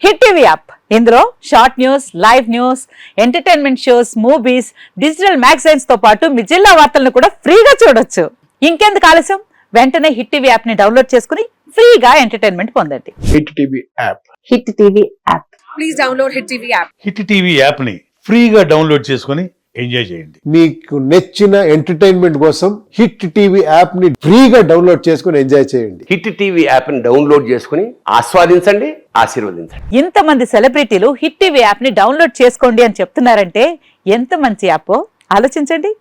Hit TV app ఇందులో short news, live news, entertainment shows, movies, digital magazines తో పాటు మీ జిల్లా వార్తలను కూడా ఫ్రీగా చూడొచ్చు. ఇంకెందుకు ఆలస్యం, వెంటనే హిట్ టీవీ యాప్ ని డౌన్లోడ్ చేసుకుని ఫ్రీగా ఎంటర్టైన్మెంట్ పొందండి. Hit TV app. Hit TV app. Please download hit TV app. Hit TV app ని ఫ్రీగా డౌన్లోడ్ చేసుకుని ఎంజాయ్ చేయండి. మీకు నచ్చిన ఎంటర్టైన్మెంట్ కోసం హిట్ టీవీ యాప్ ని ఫ్రీగా డౌన్లోడ్ చేసుకుని ఎంజాయ్ చేయండి. హిట్ టీవీ యాప్ ని డౌన్లోడ్ చేసుకుని ఆస్వాదించండి, ఆశీర్వదించండి. ఇంతమంది సెలబ్రిటీలు హిట్ టీవీ యాప్ ని డౌన్లోడ్ చేసుకోండి అని చెప్తున్నారంటే ఎంత మంచి యాప్ ఆలోచించండి.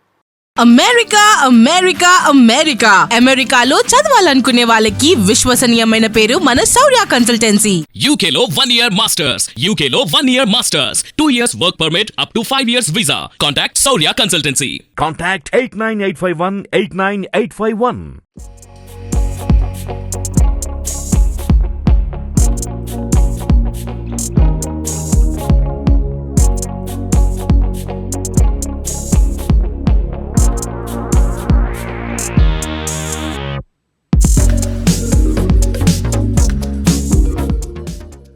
అమెరికా అమెరికా అమెరికా అమెరికాలో చదవాలనుకునే వాళ్ళకి విశ్వసనీయమైన పేరు మన శౌర్య కన్సల్టెన్సీ. UK లో 1 year masters, UK లో 1 year masters, 2 years work permit up to 5 years visa. Contact Shaurya Consultancy. Contact 89851 89851.